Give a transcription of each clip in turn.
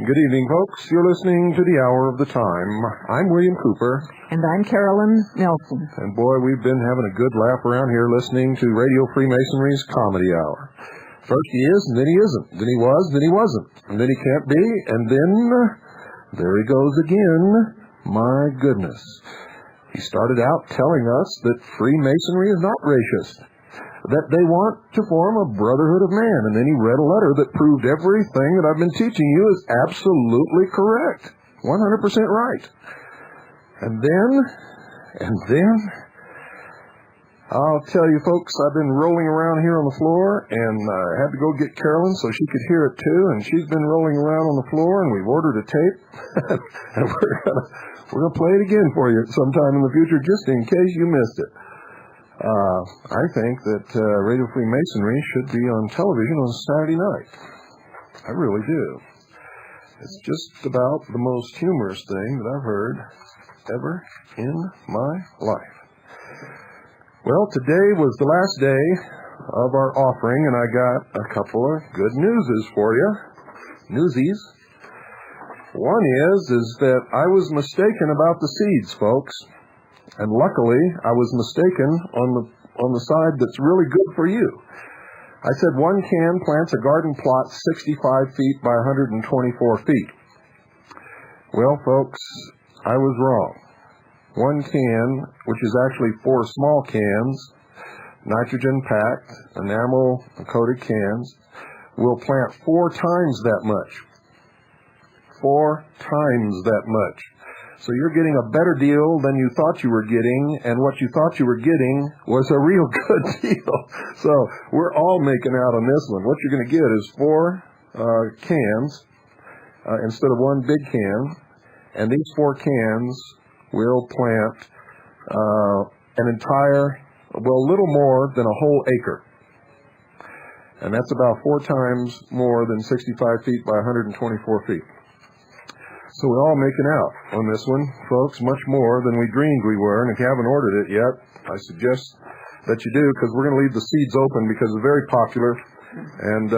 Good evening, folks. You're listening to The Hour of the Time. I'm William Cooper. And I'm Carolyn Nelson. And boy, we've been having a good laugh around here listening to Radio Freemasonry's Comedy Hour. First he is, and then he isn't. Then he was, then he wasn't. And then he can't be, and then there he goes again. My goodness. He started out telling us that Freemasonry is not racist, that they want to form a brotherhood of man. And then he read a letter that proved everything that I've been teaching you is absolutely correct. 100% right. And then, I'll tell you folks, I've been rolling around here on the floor, and I had to go get Carolyn so she could hear it too, and she's been rolling around on the floor, and we've ordered a tape, and we're gonna play it again for you sometime in the future, just in case you missed it. I think that Radio Freemasonry should be on television on Saturday night. I really do. It's just about the most humorous thing that I've heard ever in my life. Well, today was the last day of our offering, and I got a couple of good newses for you. Newsies. One is that I was mistaken about the seeds, folks. And luckily, I was mistaken on the side that's really good for you. I said one can plants a garden plot 65 feet by 124 feet. Well, folks, I was wrong. One can, which is actually 4 small cans, nitrogen-packed, enamel-coated cans, will plant 4 times that much. 4 times that much. So you're getting a better deal than you thought you were getting, and what you thought you were getting was a real good deal. So we're all making out on this one. What you're going to get is 4 cans instead of one big can, and these 4 cans will plant an entire, well, a little more than a whole acre. And that's about 4 times more than 65 feet by 124 feet. So we're all making out on this one, folks, much more than we dreamed we were. And if you haven't ordered it yet, I suggest that you do, because we're going to leave the seeds open because it's very popular. And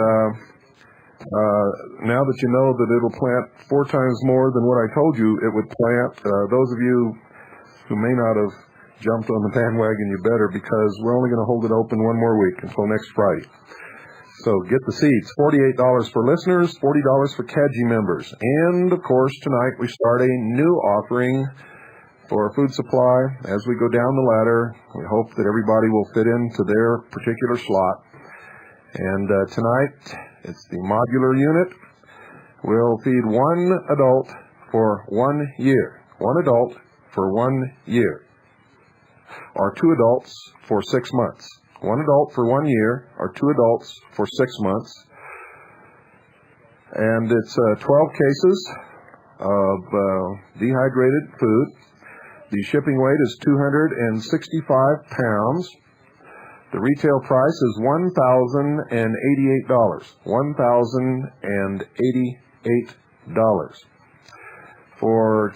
now that you know that it'll plant 4 times more than what I told you it would plant, those of you who may not have jumped on the bandwagon, you better, because we're only going to hold it open one more week until next Friday. So get the seeds. $48 for listeners, $40 for CADGI members. And, of course, tonight we start a new offering for food supply. As we go down the ladder, we hope that everybody will fit into their particular slot. And tonight, it's the modular unit. We'll feed 1 adult for 1 year. 1 adult for 1 year. Or 2 adults for 6 months. 1 adult for 1 year, or 2 adults for 6 months. And it's 12 cases of dehydrated food. The shipping weight is 265 pounds. The retail price is $1,088. $1,088. For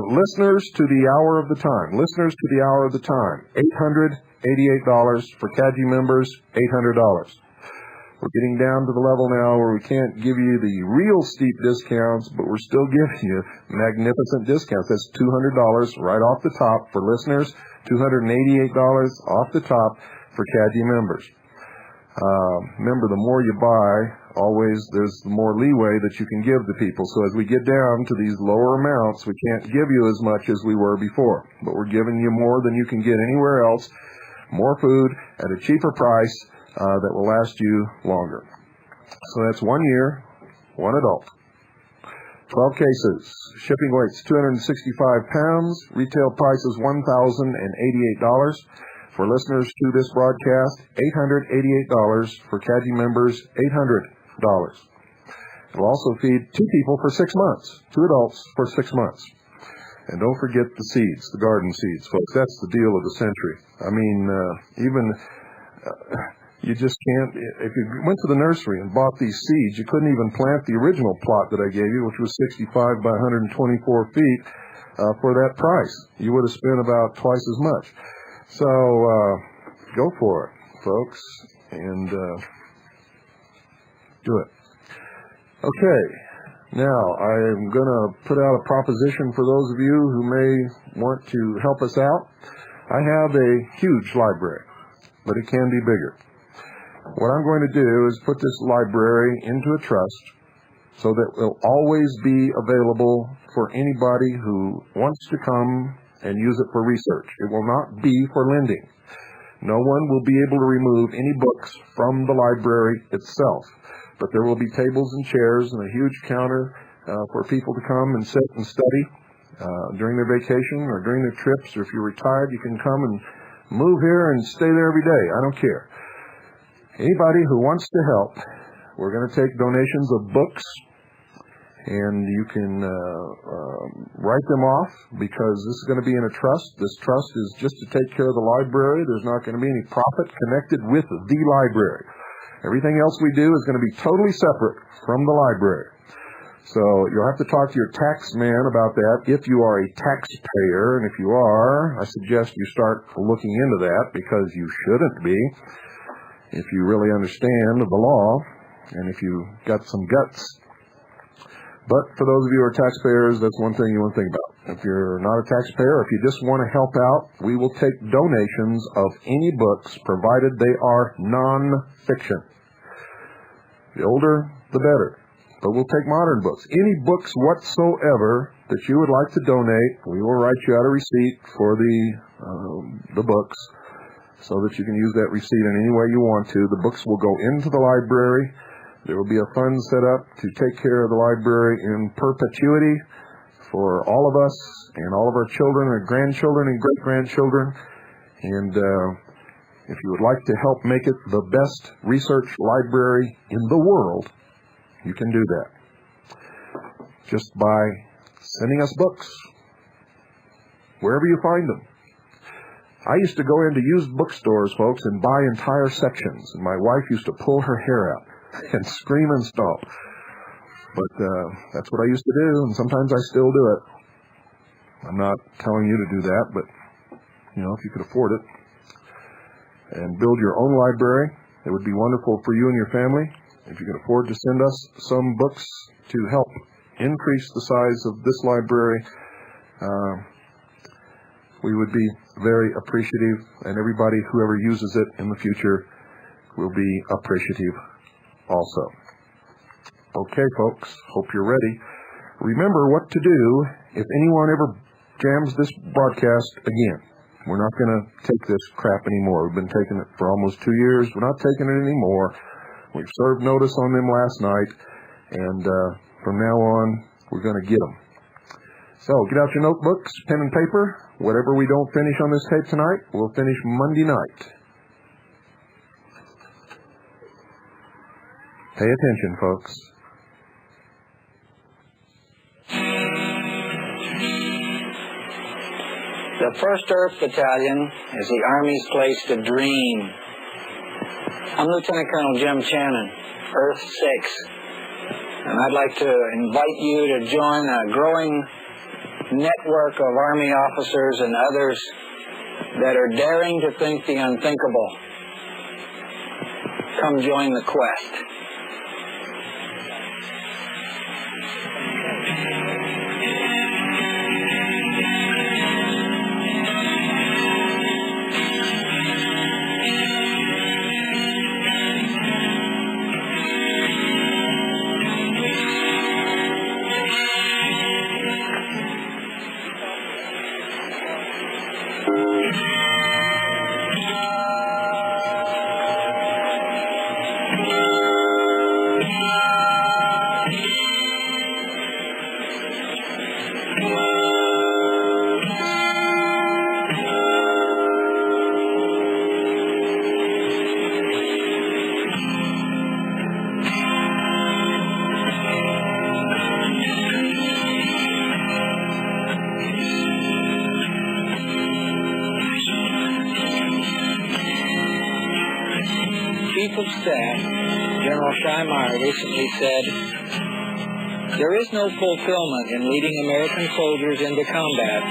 listeners to the Hour of the Time. Listeners to the Hour of the Time. $888. For CADGI members, $800. We're getting down to the level now where we can't give you the real steep discounts, but we're still giving you magnificent discounts. That's $200 right off the top for listeners, $288 off the top for CADGI members. Remember, the more you buy always there's more leeway that you can give to people. So as we get down to these lower amounts, we can't give you as much as we were before. But we're giving you more than you can get anywhere else, more food at a cheaper price that will last you longer. So that's 1 year, 1 adult. 12 cases. Shipping weights 265 pounds. Retail price is $1,088. For listeners to this broadcast, $888. For CAGI members, $800. It will also feed 2 people for 6 months, 2 adults for 6 months. And don't forget the seeds, the garden seeds, folks. That's the deal of the century. I mean, you just can't. If you went to the nursery and bought these seeds, you couldn't even plant the original plot that I gave you, which was 65 by 124 feet, for that price. You would have spent about twice as much. So go for it, folks, and do it. Okay, now I'm going to put out a proposition for those of you who may want to help us out. I have a huge library, but it can be bigger. What I'm going to do is put this library into a trust so that it will always be available for anybody who wants to come and use it for research. It will not be for lending. No one will be able to remove any books from the library itself, but there will be tables and chairs and a huge counter for people to come and sit and study during their vacation or during their trips, or if you're retired, you can come and move here and stay there every day. I don't care. Anybody who wants to help, we're going to take donations of books, and you can write them off because this is going to be in a trust. This trust is just to take care of the library. There's not going to be any profit connected with the library. Everything else we do is going to be totally separate from the library. So you'll have to talk to your tax man about that if you are a taxpayer, and if you are, I suggest you start looking into that because you shouldn't be. If you really understand the law, and if you got some guts. But for those of you who are taxpayers, that's one thing you want to think about. If you're not a taxpayer, if you just want to help out, we will take donations of any books, provided they are non-fiction. The older, the better. But we'll take modern books. Any books whatsoever that you would like to donate, we will write you out a receipt for the books, so that you can use that receipt in any way you want to. The books will go into the library. There will be a fund set up to take care of the library in perpetuity for all of us and all of our children and grandchildren and great-grandchildren. And if you would like to help make it the best research library in the world, you can do that just by sending us books, wherever you find them. I used to go into used bookstores, folks, and buy entire sections. And my wife used to pull her hair out and scream and stomp. But that's what I used to do, and sometimes I still do it. I'm not telling you to do that, but, if you could afford it. And build your own library. It would be wonderful for you and your family. If you could afford to send us some books to help increase the size of this library, we would be very appreciative, and everybody, whoever uses it in the future, will be appreciative also. Okay, folks, hope you're ready. Remember what to do if anyone ever jams this broadcast again. We're not going to take this crap anymore. We've been taking it for almost 2 years. We're not taking it anymore. We've served notice on them last night, and from now on, we're going to get them. So, get out your notebooks, pen and paper. Whatever we don't finish on this tape tonight, we'll finish Monday night. Pay attention, folks. The 1st Earth Battalion is the Army's place to dream. I'm Lieutenant Colonel Jim Channon, Earth 6. And I'd like to invite you to join a growing network of Army officers and others that are daring to think the unthinkable. Come join the quest. Colonel Scheimeyer recently said, "There is no fulfillment in leading American soldiers into combat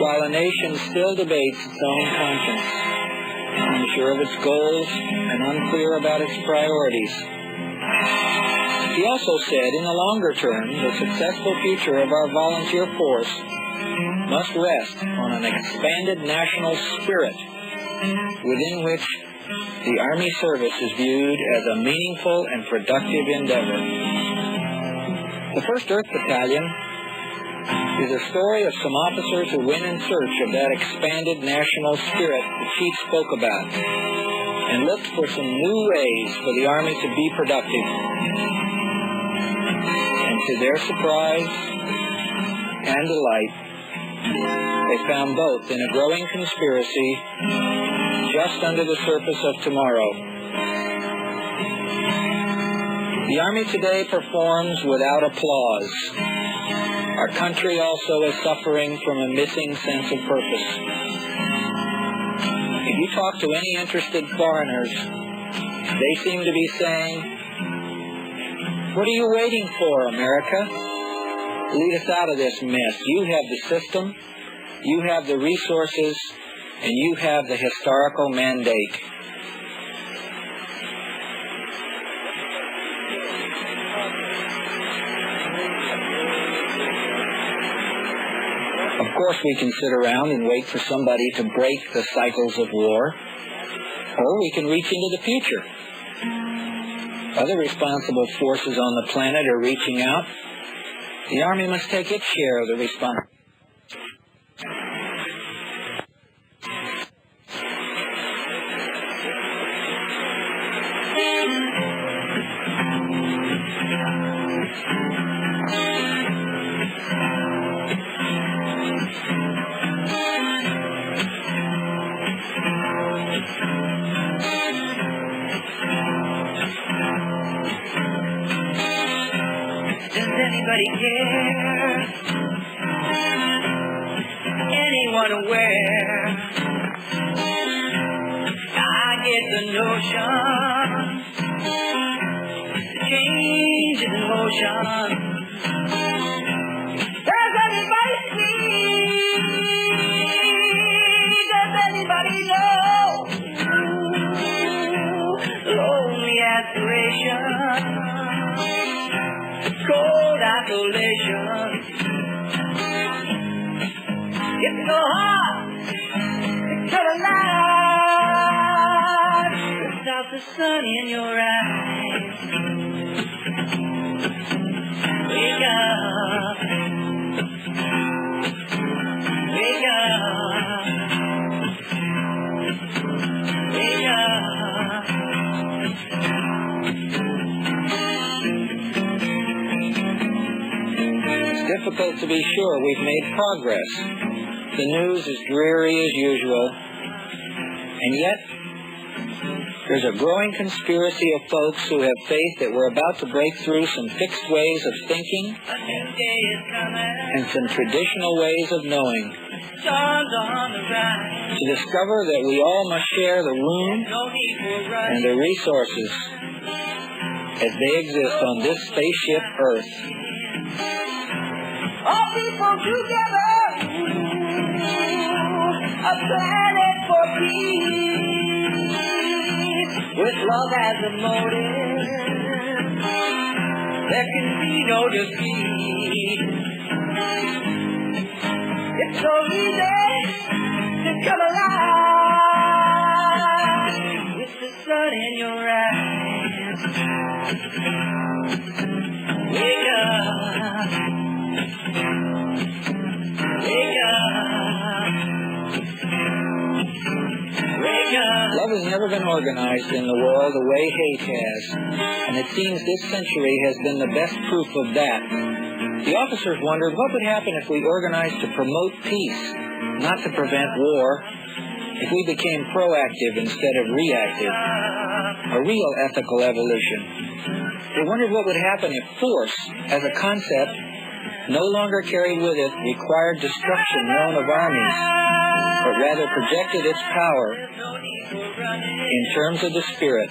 while a nation still debates its own conscience, unsure of its goals and unclear about its priorities." He also said, in the longer term, the successful future of our volunteer force must rest on an expanded national spirit within which the Army service is viewed as a meaningful and productive endeavor. The 1st Earth Battalion is a story of some officers who went in search of that expanded national spirit the Chief spoke about and looked for some new ways for the Army to be productive. And to their surprise and delight, they found both in a growing conspiracy just under the surface of tomorrow. The Army today performs without applause. Our country also is suffering from a missing sense of purpose. If you talk to any interested foreigners, they seem to be saying, "What are you waiting for, America? Lead us out of this mess. You have the system, you have the resources, and you have the historical mandate." Of course, we can sit around and wait for somebody to break the cycles of war, or we can reach into the future. Other responsible forces on the planet are reaching out. The Army must take its share of the responsibility. Does anybody care? Anyone aware? I get the notion change is in motion. Does anybody see? Does anybody know? Lonely aspiration, cold isolation. It's so hard to come alive without the sun in your eyes. Wake up, wake up, wake up. It's difficult to be sure we've made progress. The news is dreary as usual. And yet, there's a growing conspiracy of folks who have faith that we're about to break through some fixed ways of thinking A new day is coming. and some traditional ways of knowing, Sun's on the rise. to discover that we all must share the room No need for rush. and the resources as they exist on this spaceship Earth. All people together, a planet for peace, with love as a motive, there can be no defeat. It's so easy to come alive with the sun in your eyes. Wake up. Wake up. Wake up. Love has never been organized in the world the way hate has, and it seems this century has been the best proof of that. The officers wondered what would happen if we organized to promote peace, not to prevent war, if we became proactive instead of reactive, a real ethical evolution. They wondered what would happen if force, as a concept, no longer carried with it required destruction known of armies, but rather projected its power in terms of the spirit.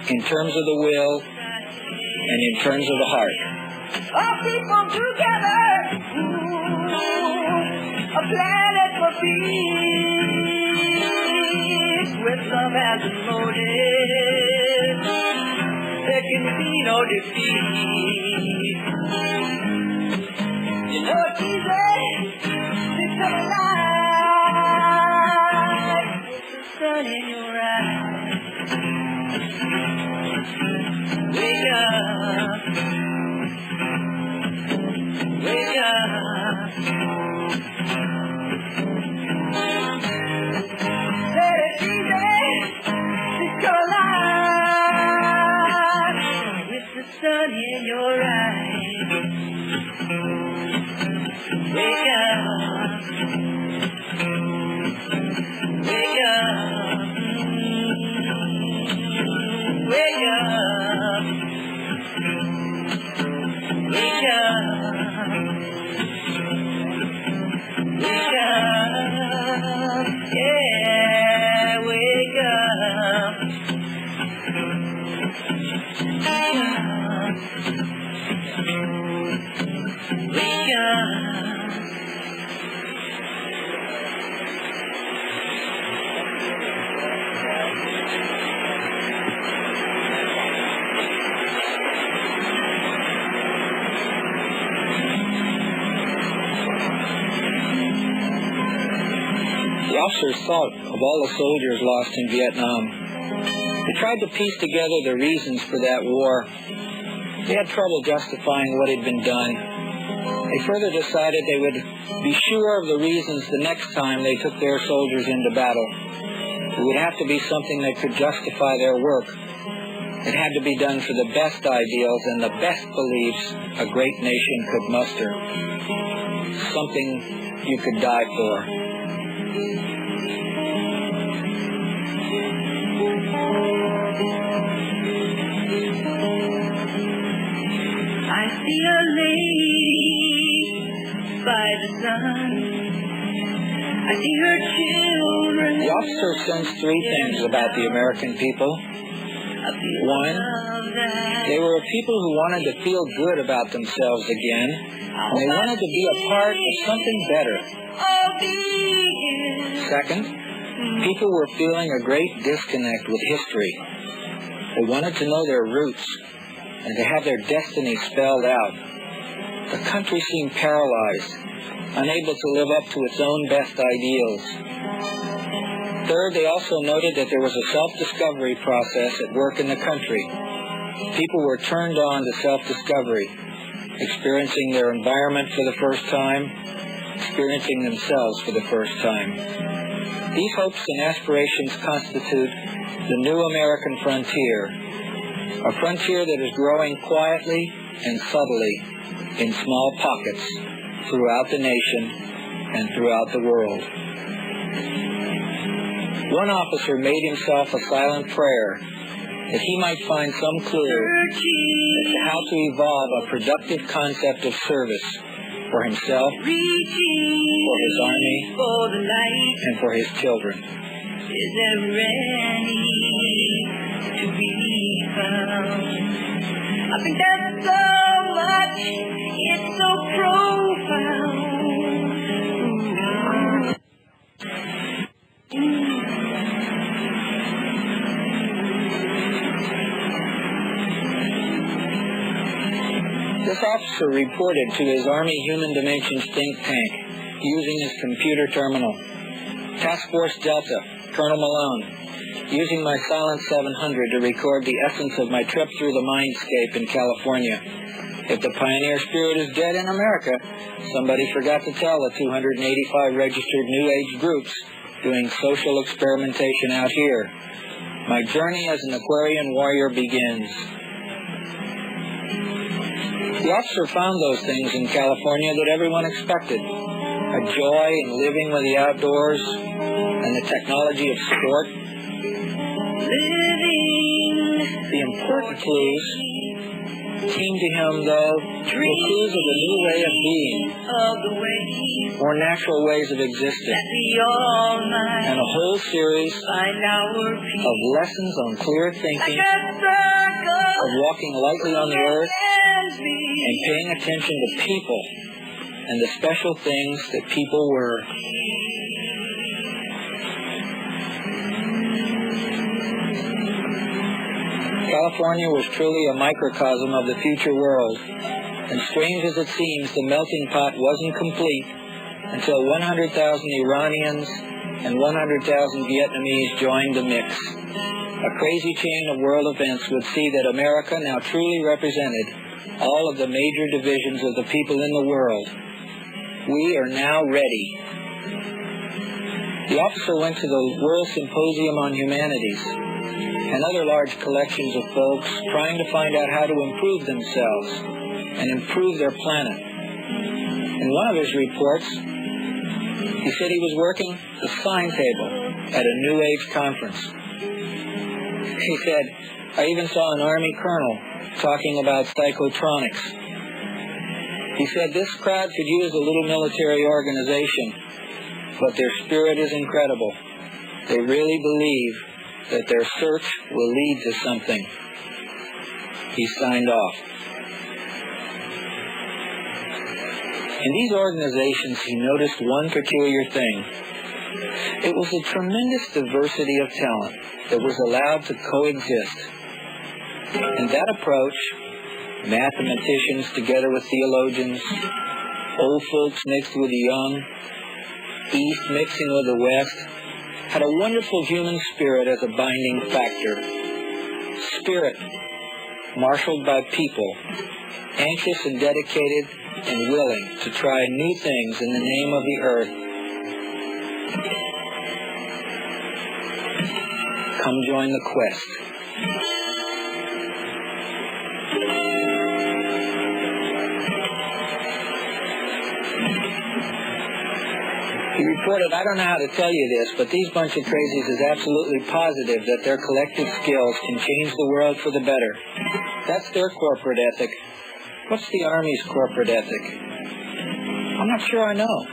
in terms of the will and in terms of the heart. All people together, a planet for peace, with love as a motive, there can be no defeat. You know it's easy to come alive with the sun in your eyes. Wake up, wake up. Said it's easy to come alive with the sun in your eyes. Wake up, wake up, wake up, wake up, wake up, yeah, wake up, wake up. The officers thought of all the soldiers lost in Vietnam. They tried to piece together the reasons for that war. They had trouble justifying what had been done. They further decided they would be sure of the reasons the next time they took their soldiers into battle. It would have to be something that could justify their work. It had to be done for the best ideals and the best beliefs a great nation could muster. Something you could die for. I see a lady by the sun. I see her children. The officer sensed three things about the American people. One, they were a people who wanted to feel good about themselves again, and they wanted to be a part of something better. Second, people were feeling a great disconnect with history. They wanted to know their roots and to have their destiny spelled out. The country seemed paralyzed, unable to live up to its own best ideals. Third, they also noted that there was a self-discovery process at work in the country. People were turned on to self-discovery, experiencing their environment for the first time, experiencing themselves for the first time. These hopes and aspirations constitute the new American frontier, a frontier that is growing quietly and subtly in small pockets throughout the nation and throughout the world. One officer made himself a silent prayer that he might find some clue as to how to evolve a productive concept of service for himself, for his army, and for his children. Is there any to be found? I think there's so much, it's so profound. This officer reported to his Army Human Dimensions think tank using his computer terminal. Task Force Delta, Colonel Malone, using my Silent 700 to record the essence of my trip through the mindscape in California. If the pioneer spirit is dead in America, somebody forgot to tell the 285 registered New Age groups doing social experimentation out here. My journey as an Aquarian warrior begins. The officer found those things in California that everyone expected. A joy in living with the outdoors and the technology of sport. The important clues came to him, though, were clues of a new way of being, more natural ways of existing, and a whole series of lessons on clear thinking, of walking lightly on the earth, and paying attention to people and the special things that people were. California was truly a microcosm of the future world, and strange as it seems, the melting pot wasn't complete until 100,000 Iranians and 100,000 Vietnamese joined the mix. A crazy chain of world events would see that America now truly represented all of the major divisions of the people in the world. We are now ready. The officer went to the World Symposium on Humanities and other large collections of folks trying to find out how to improve themselves and improve their planet. In one of his reports, he said he was working the sign table at a New Age conference. He said, I even saw an Army colonel talking about psychotronics. He said, this crowd could use a little military organization, but their spirit is incredible. They really believe that their search will lead to something. He signed off. In these organizations, he noticed one peculiar thing. It was a tremendous diversity of talent that was allowed to coexist. And that approach, mathematicians together with theologians, old folks mixed with the young, East mixing with the West, had a wonderful human spirit as a binding factor. Spirit marshaled by people, anxious and dedicated and willing to try new things in the name of the earth. Come join the quest. He reported, I don't know how to tell you this, but these bunch of crazies is absolutely positive that their collective skills can change the world for the better. That's their corporate ethic. What's the Army's corporate ethic? I'm not sure I know.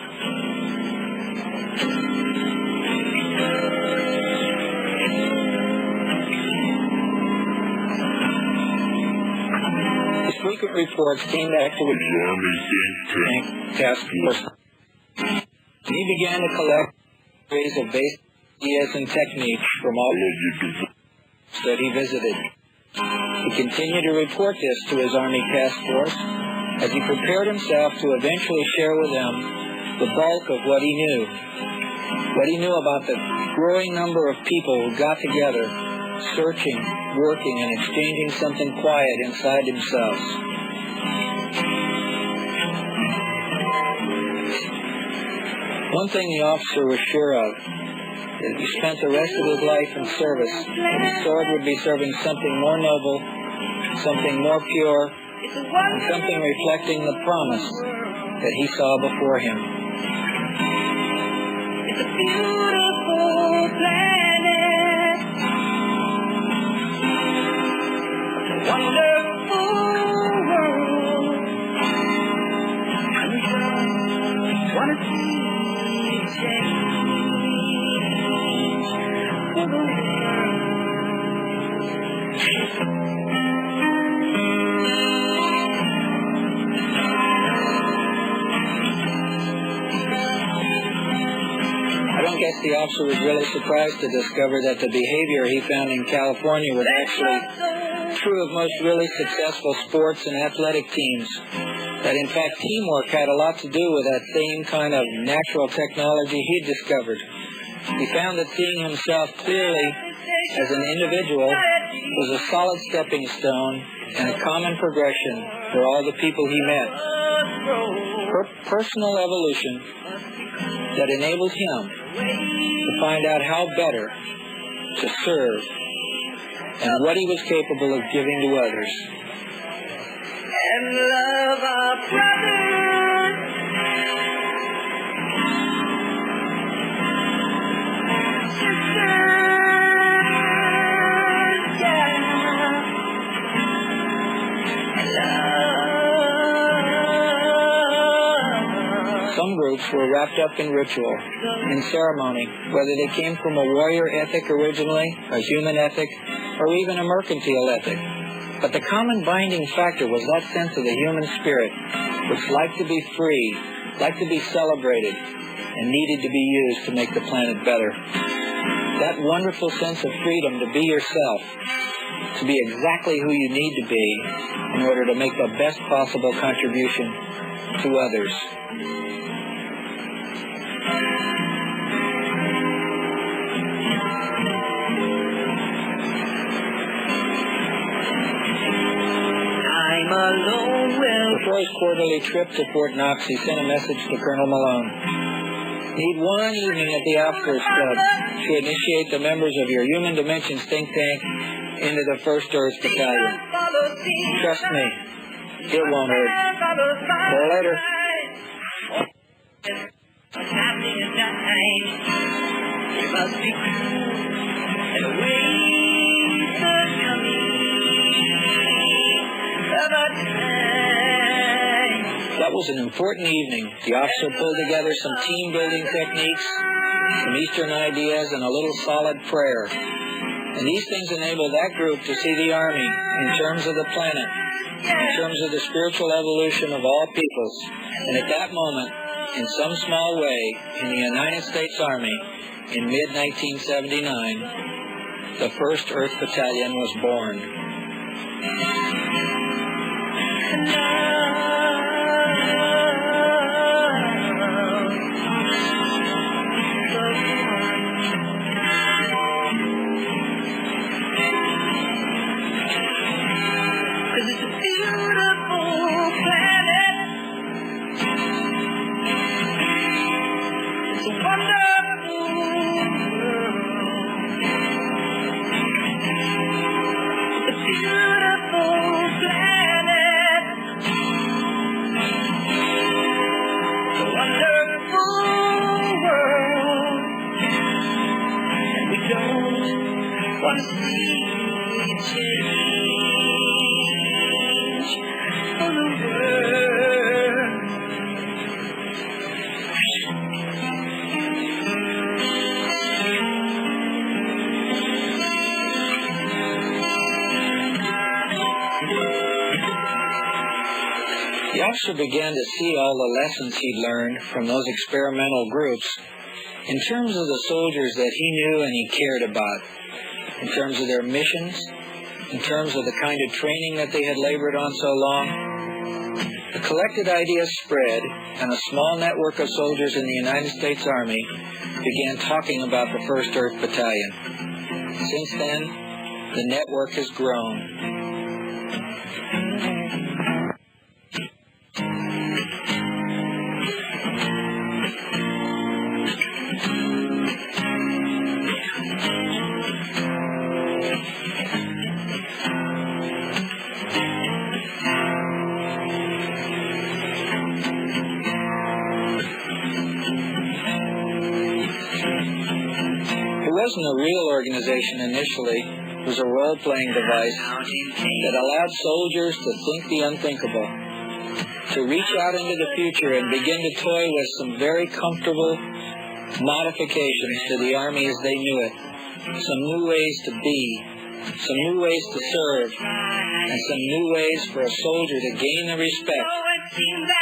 His frequent reports came back to the Army task force. He began to collect series of basic ideas and techniques from all that he visited. He continued to report this to his Army task force as he prepared himself to eventually share with them the bulk of what he knew. What he knew about the growing number of people who got together, searching, working, and exchanging something quiet inside themselves. One thing the officer was sure of, that he spent the rest of his life in service, and his sword would be serving something more noble, something more pure, and something reflecting the promise that he saw before him. It's a beautiful planet, a wonderful world. I want to see change for the world. I don't guess the officer was really surprised to discover that the behavior he found in California was actually true of most really successful sports and athletic teams. That in fact teamwork had a lot to do with that same kind of natural technology he'd discovered. He found that seeing himself clearly as an individual was a solid stepping stone and a common progression for all the people he met. Personal evolution that enabled him to find out how better to serve and what he was capable of giving to others. And love our brothers, sisters, yeah. And love Some groups were wrapped up in ritual, in ceremony, whether they came from a warrior ethic originally, a human ethic, or even a mercantile ethic. But the common binding factor was that sense of the human spirit, which liked to be free, liked to be celebrated, and needed to be used to make the planet better. That wonderful sense of freedom to be yourself, to be exactly who you need to be in order to make the best possible contribution to others. I'm alone with... Before his quarterly trip to Fort Knox, he sent a message to Colonel Malone. Need one evening at the Officers Club to initiate the members of your Human Dimensions think tank into the 1st Earth Battalion. Trust me, it won't hurt. See you later. What's happening at night? It must be cool and away the coming of a time. That was an important evening. The officer pulled together some team-building techniques, some Eastern ideas, and a little solid prayer. And these things enabled that group to see the Army in terms of the planet, in terms of the spiritual evolution of all peoples. And at that moment, in some small way, in the United States Army, in mid-1979, the 1st Earth Battalion was born. The officer began to see all the lessons he'd learned from those experimental groups in terms of the soldiers that he knew and he cared about, in terms of their missions, in terms of the kind of training that they had labored on so long. The collected ideas spread, and a small network of soldiers in the United States Army began talking about the 1st Earth Battalion. Since then, the network has grown. It wasn't a real organization initially. It was a role-playing device that allowed soldiers to think the unthinkable, to reach out into the future and begin to toy with some very comfortable modifications to the Army as they knew it, some new ways to be, some new ways to serve, and some new ways for a soldier to gain the respect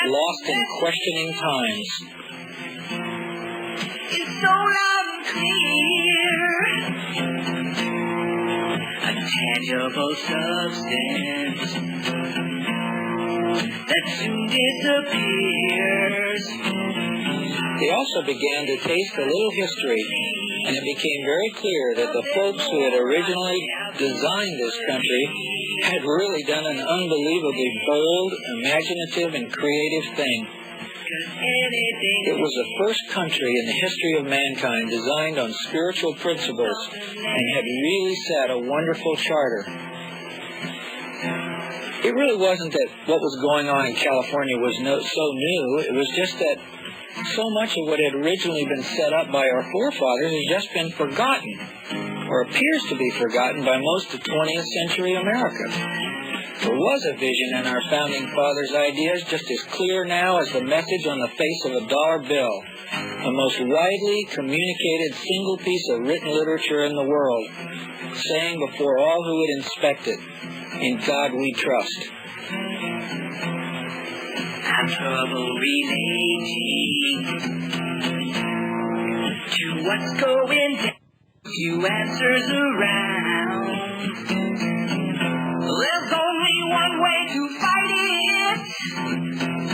lost in questioning times. It's so loud and clear, a tangible substance that soon disappears. They also began to taste a little history, and it became very clear that the folks who had originally designed this country had really done an unbelievably bold, imaginative, and creative thing. It was the first country in the history of mankind designed on spiritual principles and had really set a wonderful charter. It really wasn't that what was going on in California was so new. It was just that so much of what had originally been set up by our forefathers has just been forgotten, or appears to be forgotten by most of 20th century America. There was a vision in our founding fathers' ideas just as clear now as the message on the face of a dollar bill, the most widely communicated single piece of written literature in the world, saying before all who would inspect it, "In God we trust." Have trouble relating to what's going down. Few answers around. There's only one way to fight it.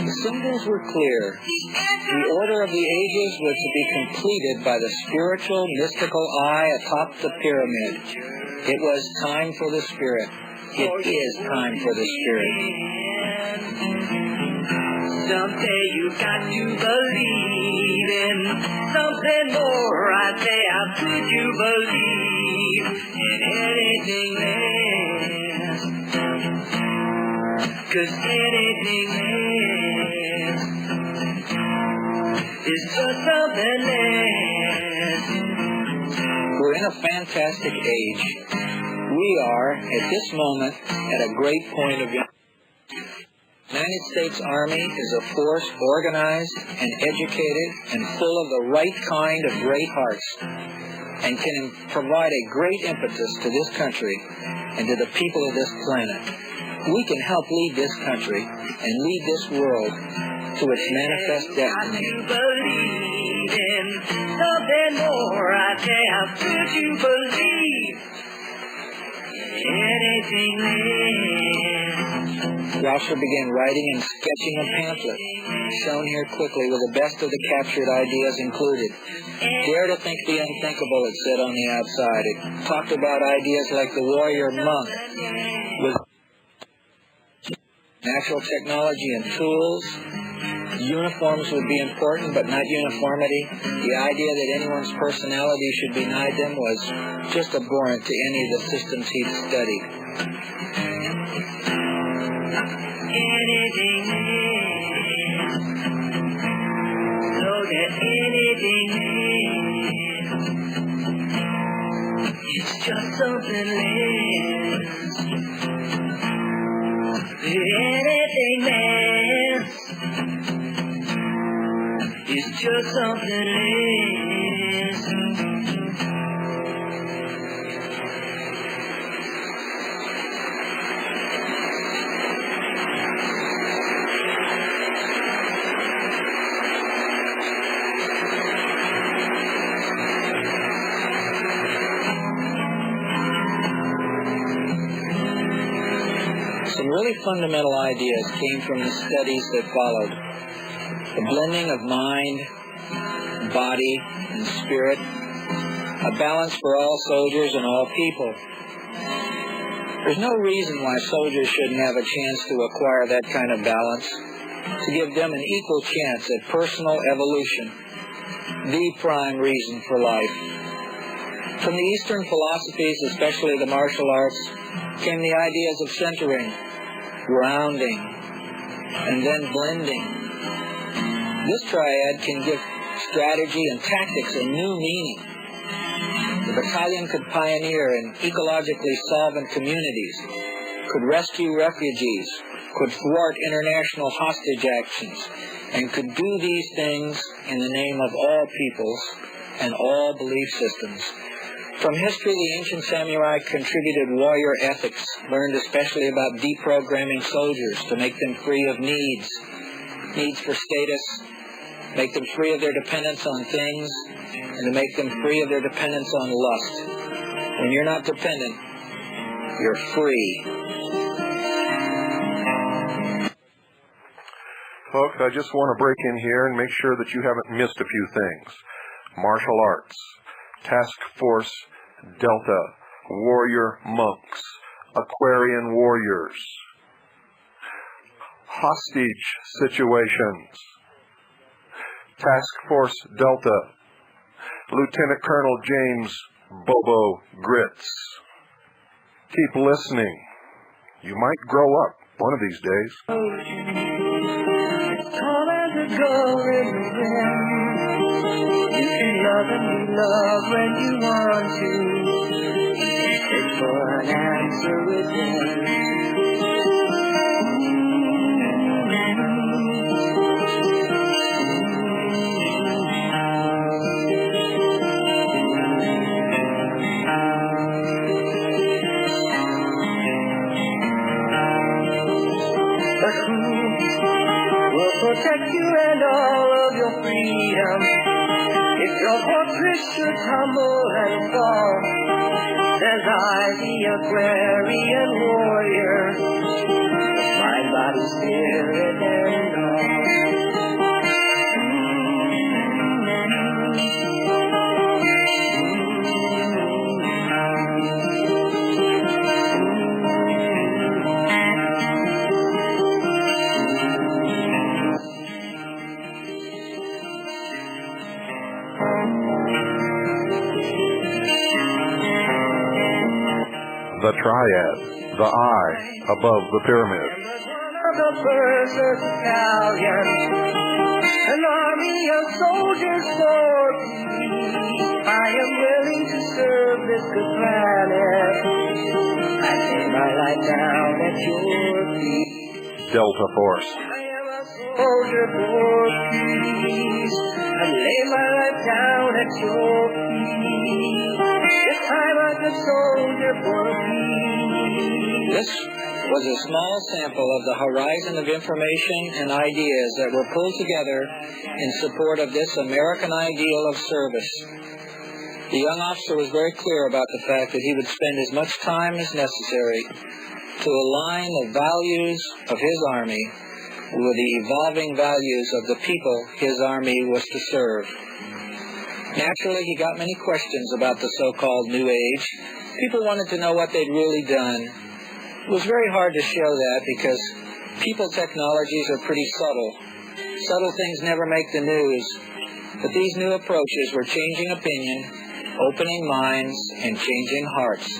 The symbols were clear. The order of the ages was to be completed by the spiritual, mystical eye atop the pyramid. It was time for the Spirit. It is time for the Spirit. Someday you've got to believe in something more. I say, how could you believe in anything less? 'Cause anything less is just something less. We're in a fantastic age. We are, at this moment, at a great point of view. The United States Army is a force organized and educated and full of the right kind of great hearts, and can provide a great impetus to this country and to the people of this planet. We can help lead this country and lead this world to its manifest destiny. Got to believe in something more. I say, how could you believe anything less? Joshua began writing and sketching a pamphlet, shown here quickly with the best of the captured ideas included. Dare to think the unthinkable, it said on the outside. It talked about ideas like the warrior monk, with natural technology and tools. Uniforms would be important, but not uniformity. The idea that anyone's personality should be denied them was just abhorrent to any of the systems he'd studied. Anything less, so that anything less is just something less. Anything less is just something less. Some really fundamental ideas came from the studies that followed. The blending of mind, body, and spirit, a balance for all soldiers and all people. There's no reason why soldiers shouldn't have a chance to acquire that kind of balance, to give them an equal chance at personal evolution, the prime reason for life. From the Eastern philosophies, especially the martial arts, came the ideas of centering, grounding, and then blending. This triad can give strategy and tactics a new meaning. The battalion could pioneer in ecologically solvent communities, could rescue refugees, could thwart international hostage actions, and could do these things in the name of all peoples and all belief systems. From history, the ancient samurai contributed warrior ethics, learned especially about deprogramming soldiers to make them free of needs for status, make them free of their dependence on things, and to make them free of their dependence on lust. When you're not dependent, you're free. Folks, I just want to break in here and make sure that you haven't missed a few things. Martial arts, Task Force Delta, warrior monks, Aquarian warriors, hostage situations, Task Force Delta, Lieutenant Colonel James Bobo Grits. Keep listening. You might grow up one of these days. Come and go in the wind. You can love and be loved when you want to. Look for an answer within. freedom. If your fortress should tumble and fall, there's I, the agrarian warrior, mind, body, spirit, and all. The triad, the eye above the pyramid. The first battalion, an army of soldiers for peace. I am willing to serve this good planet. I lay my life down at your feet. Delta Force. I am a soldier for peace. I lay my life down at your feet. This time I'm a soldier for peace. This was a small sample of the horizon of information and ideas that were pulled together in support of this American ideal of service. The young officer was very clear about the fact that he would spend as much time as necessary to align the values of his Army with the evolving values of the people his Army was to serve. Naturally, he got many questions about the so-called New Age. People wanted to know what they'd really done. It was very hard to show that because people technologies are pretty subtle. Subtle things never make the news. But these new approaches were changing opinion, opening minds, and changing hearts.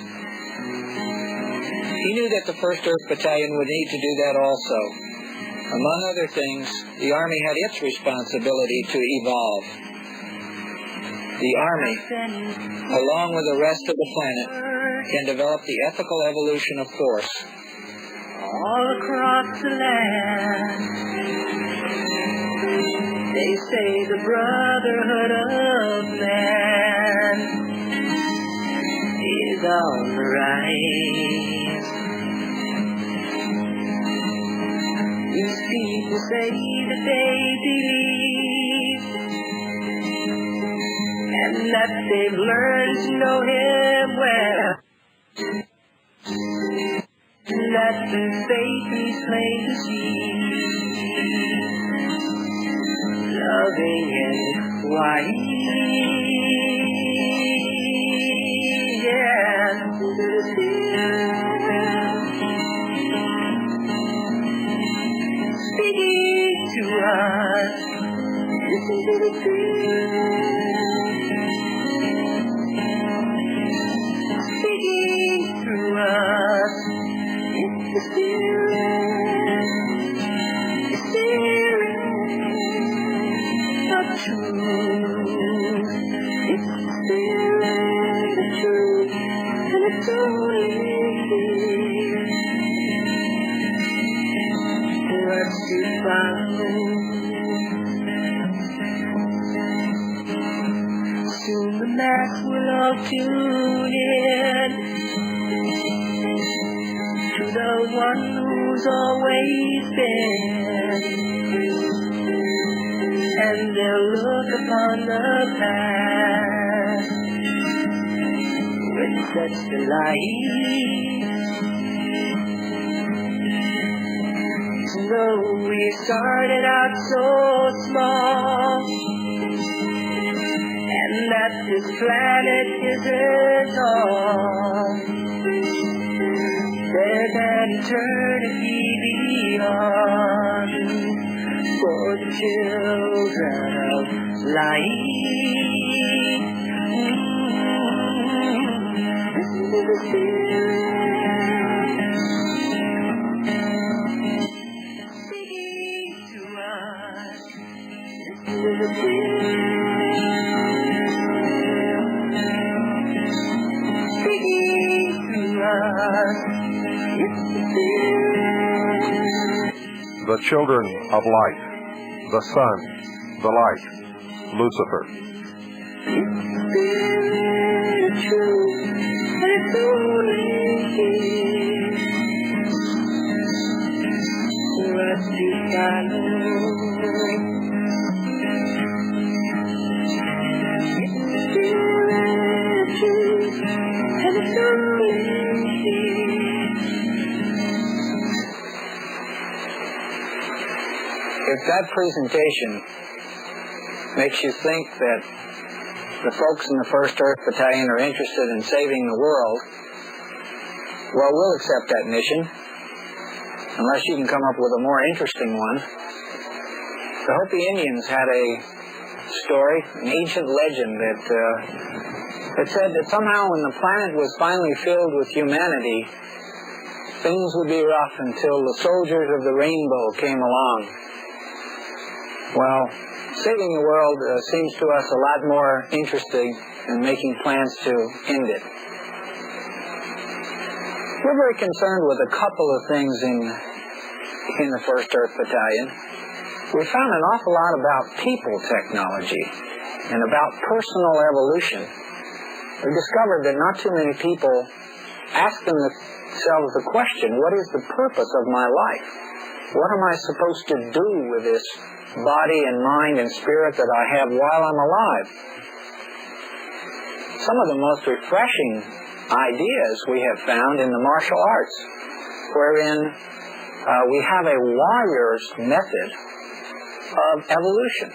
He knew that the 1st Earth Battalion would need to do that also. Among other things, the Army had its responsibility to evolve. The Army, along with the rest of the planet, can develop the ethical evolution of force. All across the land, they say the brotherhood of man is on the rise. These people say that they believe, and that they've learned to know him well, and that through faith he's plain to see, loving and quiet, yeah. Speaking to us, listen to the speaking to us, it's the Spirit of truth, it's the Spirit of truth, and it's only here for us to follow. Soon the mass will all tune in to the one who's always been, and they'll look upon the past with such delight. Though we started out so small, and that this planet isn't all, there's an eternity beyond for the children of light. Listen to the Spirit speaking to us. Listen to the Spirit. The children of light, the sun, the light, Lucifer. that presentation makes you think that the folks in the 1st Earth Battalion are interested in saving the world, well, we'll accept that mission, unless you can come up with a more interesting one. The Hopi Indians had a story, an ancient legend that said that somehow when the planet was finally filled with humanity, things would be rough until the soldiers of the rainbow came along. Well, saving the world seems to us a lot more interesting than making plans to end it. We're very concerned with a couple of things in the 1st Earth Battalion. We found an awful lot about people technology and about personal evolution. We discovered that not too many people ask themselves the question, what is the purpose of my life? What am I supposed to do with this body and mind and spirit that I have while I'm alive? Some of the most refreshing ideas we have found in the martial arts, wherein we have a warrior's method of evolution.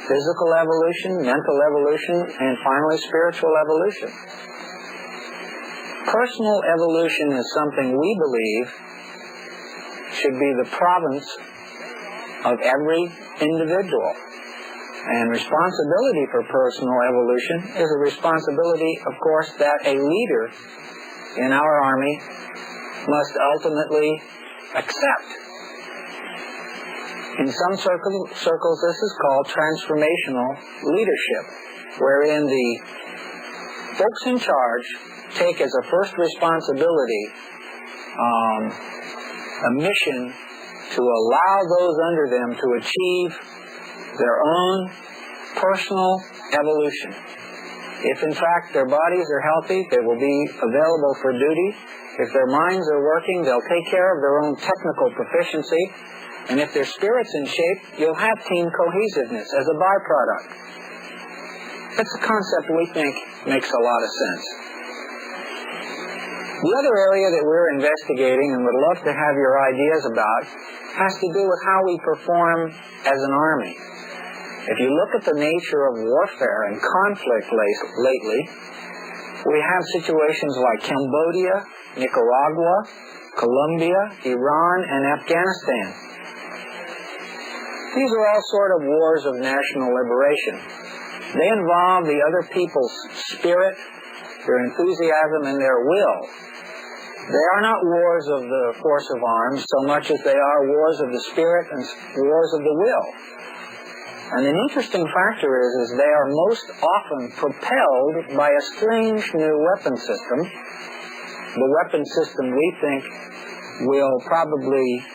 Physical evolution, mental evolution, and finally spiritual evolution. Personal evolution is something we believe should be the province of every individual. And responsibility for personal evolution is a responsibility, of course, that a leader in our Army must ultimately accept. In some circles, this is called transformational leadership, wherein the folks in charge take as a first responsibility a mission to allow those under them to achieve their own personal evolution. If in fact their bodies are healthy, they will be available for duty. If their minds are working, they'll take care of their own technical proficiency. And if their spirit's in shape, you'll have team cohesiveness as a byproduct. That's a concept we think makes a lot of sense. The other area that we're investigating and would love to have your ideas about has to do with how we perform as an Army. If you look at the nature of warfare and conflict lately, we have situations like Cambodia, Nicaragua, Colombia, Iran, and Afghanistan. These are all sort of wars of national liberation. They involve the other people's spirit, their enthusiasm, and their will. They are not wars of the force of arms so much as they are wars of the spirit and wars of the will. And an interesting factor is they are most often propelled by a strange new weapon system. The weapon system we think will probably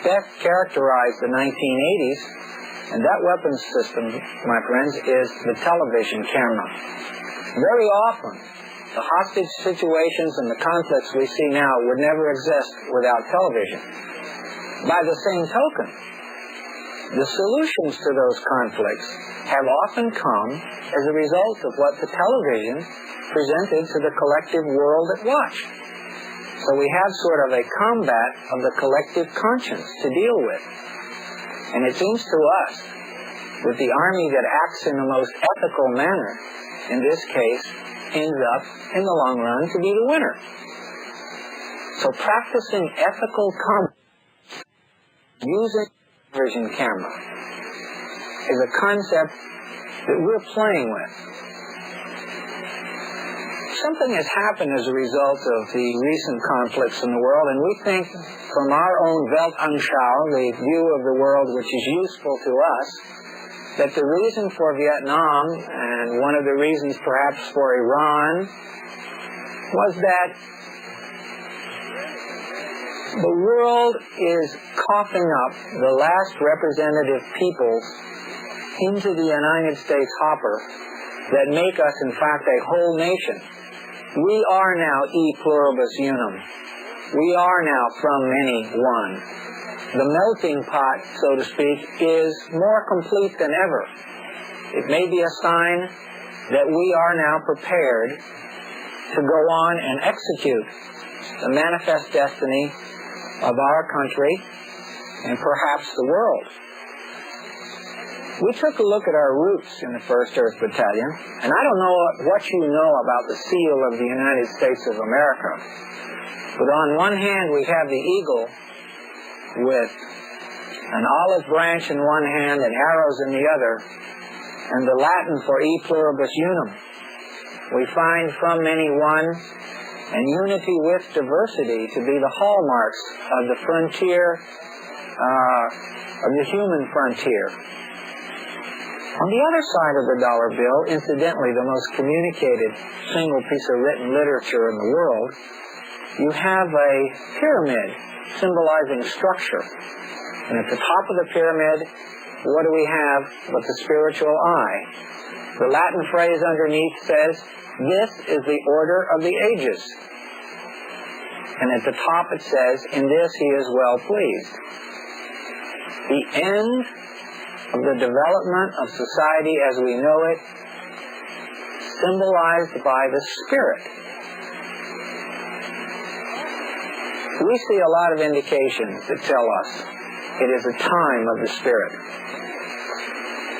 best characterize the 1980s, and that weapon system, my friends, is the television camera. Very often, the hostage situations and the conflicts we see now would never exist without television. By the same token, the solutions to those conflicts have often come as a result of what the television presented to the collective world that watched. So we have sort of a combat of the collective conscience to deal with. And it seems to us that the Army that acts in the most ethical manner, in this case, ends up, in the long run, to be the winner. So practicing ethical combat using television camera is a concept that we're playing with. Something has happened as a result of the recent conflicts in the world, and we think from our own Weltanschau, the view of the world which is useful to us, that the reason for Vietnam, and one of the reasons perhaps for Iran, was that the world is coughing up the last representative peoples into the United States hopper that make us, in fact, a whole nation. We are now e pluribus unum. We are now from many one. The melting pot, so to speak, is more complete than ever. It may be a sign that we are now prepared to go on and execute the manifest destiny of our country and perhaps the world. We took a look at our roots in the 1st Earth Battalion, and I don't know what you know about the seal of the United States of America, but on one hand we have the eagle with an olive branch in one hand and arrows in the other, and the Latin for e pluribus unum. We find from many one, and unity with diversity to be the hallmarks of the frontier, of the human frontier. On the other side of the dollar bill, incidentally the most communicated single piece of written literature in the world, you have a pyramid symbolizing structure. And at the top of the pyramid, what do we have but the spiritual eye? The Latin phrase underneath says, "This is the order of the ages." And at the top it says, "In this he is well pleased." The end of the development of society as we know it, symbolized by the Spirit. We see a lot of indications that tell us it is a time of the Spirit.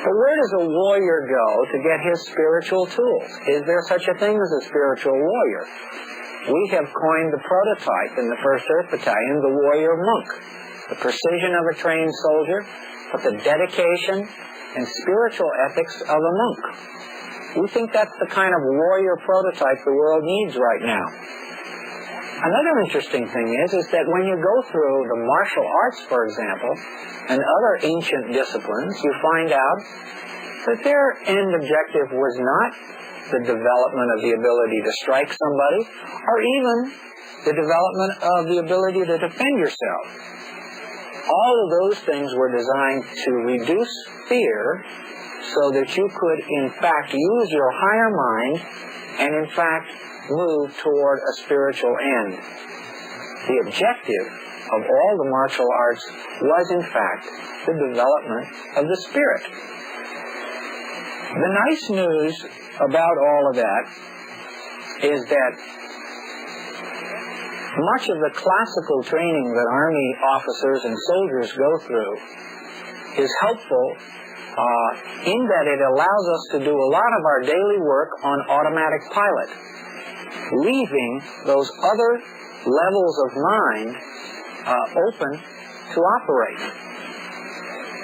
But where does a warrior go to get his spiritual tools? Is there such a thing as a spiritual warrior? We have coined the prototype in the 1st Earth Battalion, the warrior monk. The precision of a trained soldier, but the dedication and spiritual ethics of a monk. We think that's the kind of warrior prototype the world needs right now. Another interesting thing is that when you go through the martial arts, for example, and other ancient disciplines, you find out that their end objective was not the development of the ability to strike somebody, or even the development of the ability to defend yourself. All of those things were designed to reduce fear so that you could, in fact, use your higher mind and, in fact, move toward a spiritual end. The objective of all the martial arts was, in fact, the development of the spirit. The nice news about all of that is that much of the classical training that Army officers and soldiers go through is helpful in that it allows us to do a lot of our daily work on automatic pilot, leaving those other levels of mind open to operate.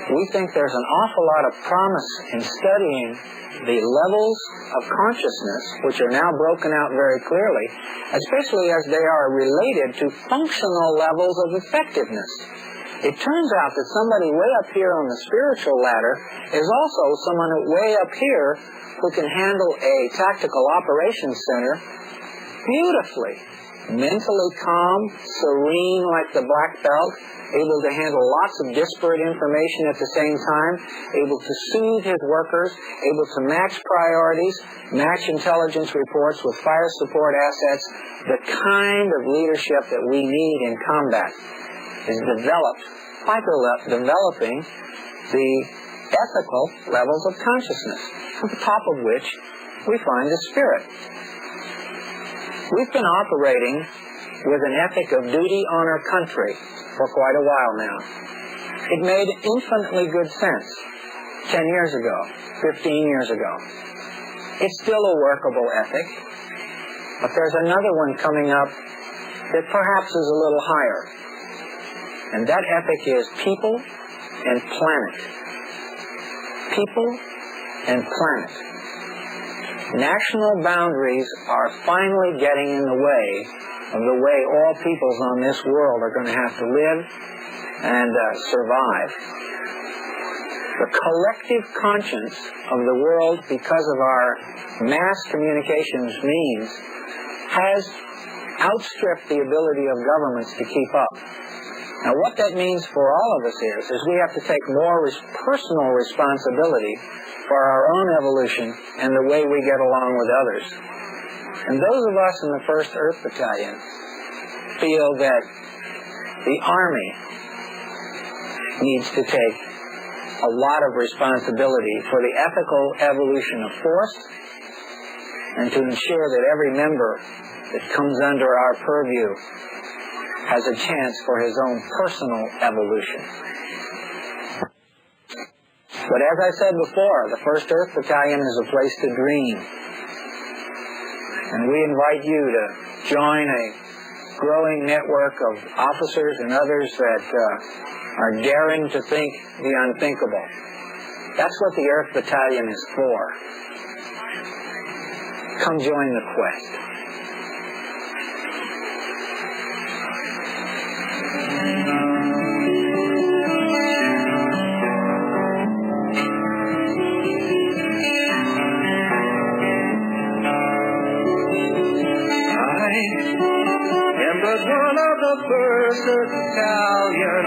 We think there's an awful lot of promise in studying the levels of consciousness, which are now broken out very clearly, especially as they are related to functional levels of effectiveness. It turns out that somebody way up here on the spiritual ladder is also someone way up here who can handle a tactical operations center beautifully. Mentally calm, serene like the black belt, able to handle lots of disparate information at the same time, able to soothe his workers, able to match priorities, match intelligence reports with fire support assets. The kind of leadership that we need in combat is developed by developing the ethical levels of consciousness, at the top of which we find the spirit. We've been operating with an ethic of duty, honor, country for quite a while now. It made infinitely good sense 10 years ago, 15 years ago. It's still a workable ethic, but there's another one coming up that perhaps is a little higher. And that ethic is people and planet. People and planet. National boundaries are finally getting in the way of the way all peoples on this world are going to have to live and survive. The collective conscience of the world, because of our mass communications means, has outstripped the ability of governments to keep up. Now what that means for all of us is we have to take more personal responsibility for our own evolution and the way we get along with others. And those of us in the 1st Earth Battalion feel that the Army needs to take a lot of responsibility for the ethical evolution of force and to ensure that every member that comes under our purview has a chance for his own personal evolution. But as I said before, the 1st Earth Battalion is a place to dream. And we invite you to join a growing network of officers and others that are daring to think the unthinkable. That's what the Earth Battalion is for. Come join the quest. But one of the 1st Earth Battalion,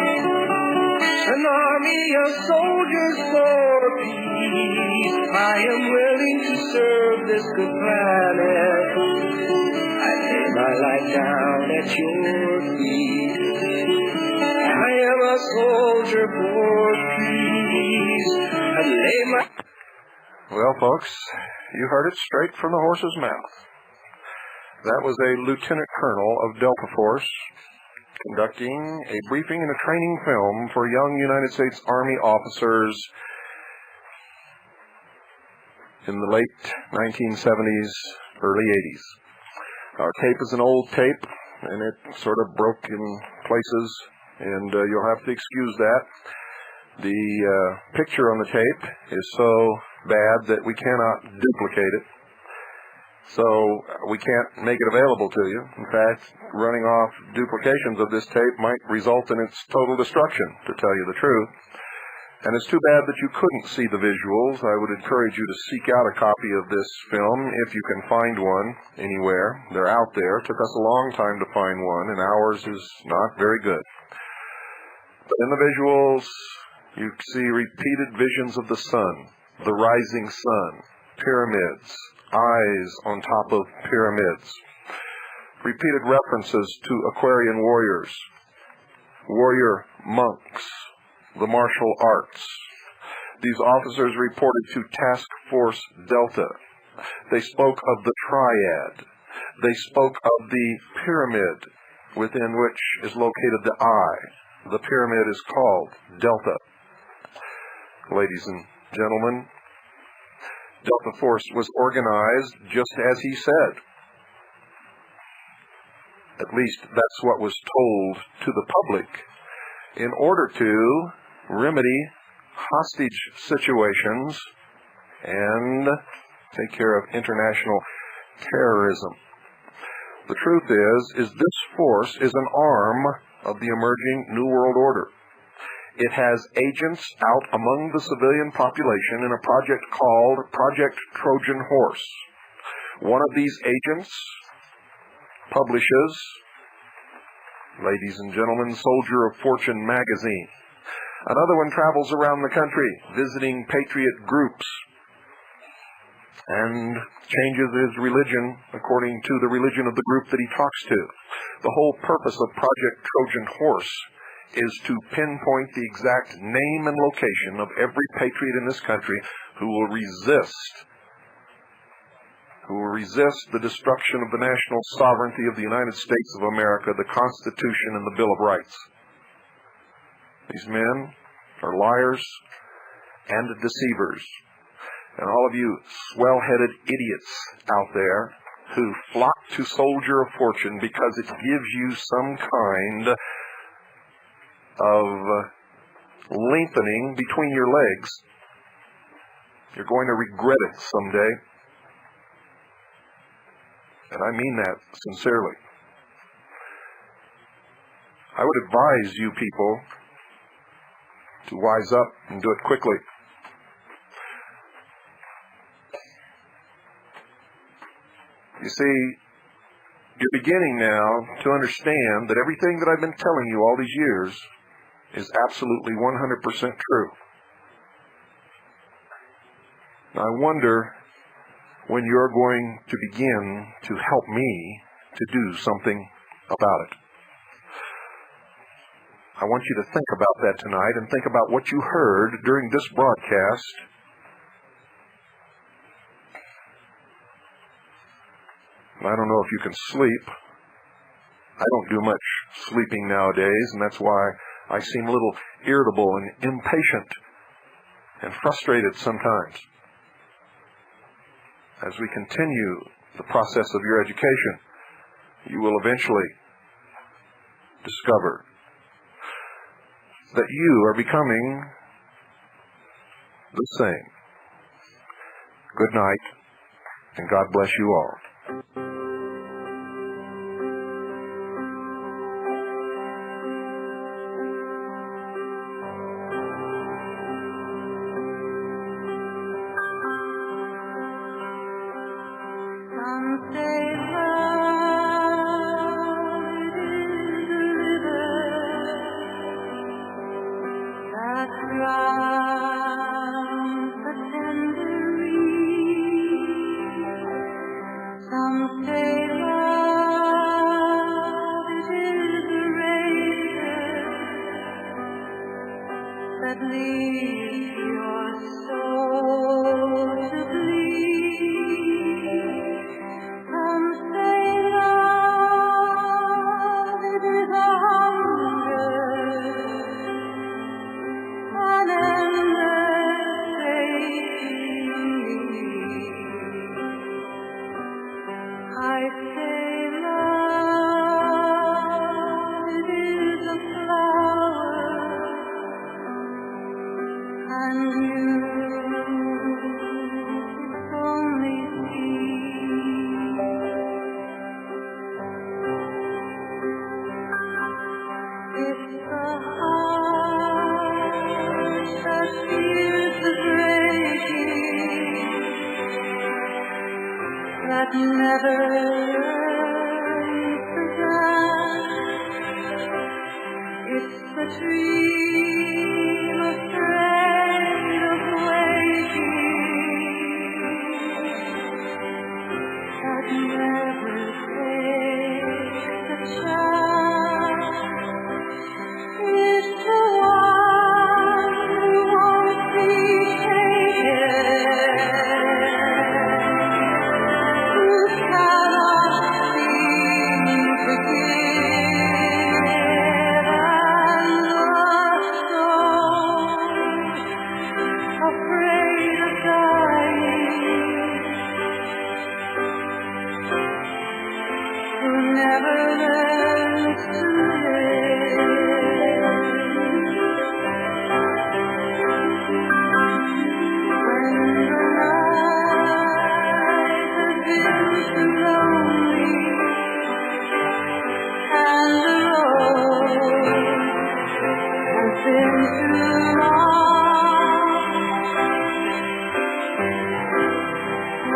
an army of soldiers for peace. I am willing to serve this good planet. I lay my life down at your feet. I am a soldier for peace. I lay my... Well, folks, you heard it straight from the horse's mouth. That was a Lieutenant Colonel of Delta Force conducting a briefing and a training film for young United States Army officers in the late 1970s, early 80s. Our tape is an old tape, and it sort of broke in places, and you'll have to excuse that. The picture on the tape is so bad that we cannot duplicate it. So we can't make it available to you. In fact, running off duplications of this tape might result in its total destruction, to tell you the truth. And it's too bad that you couldn't see the visuals. I would encourage you to seek out a copy of this film if you can find one anywhere. They're out there. It took us a long time to find one, and ours is not very good. But in the visuals, you see repeated visions of the sun, the rising sun, pyramids, eyes on top of pyramids, repeated references to Aquarian warriors, warrior monks, the martial arts. These officers reported to Task Force Delta. They spoke of the triad. They spoke of the pyramid within which is located the eye. The pyramid is called Delta. Ladies and gentlemen, Delta Force was organized just as he said. At least that's what was told to the public in order to remedy hostage situations and take care of international terrorism. The truth is this force is an arm of the emerging New World Order. It has agents out among the civilian population in a project called Project Trojan Horse. One of these agents publishes, ladies and gentlemen, Soldier of Fortune magazine. Another one travels around the country visiting patriot groups and changes his religion according to the religion of the group that he talks to. The whole purpose of Project Trojan Horse is to pinpoint the exact name and location of every patriot in this country who will resist the destruction of the national sovereignty of the United States of America, the Constitution, and the Bill of Rights. These men are liars and deceivers. And all of you swell-headed idiots out there who flock to Soldier of Fortune because it gives you some kind of lengthening between your legs, you're going to regret it someday. And I mean that sincerely. I would advise you people to wise up and do it quickly. You see, you're beginning now to understand that everything that I've been telling you all these years is absolutely 100% true. Now, I wonder when you're going to begin to help me to do something about it. I want you to think about that tonight and think about what you heard during this broadcast. I don't know if you can sleep. I don't do much sleeping nowadays, and that's why I seem a little irritable and impatient. and frustrated sometimes. As we continue the process of your education, you will eventually discover that you are becoming the same. Good night, and God bless you all.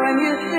When you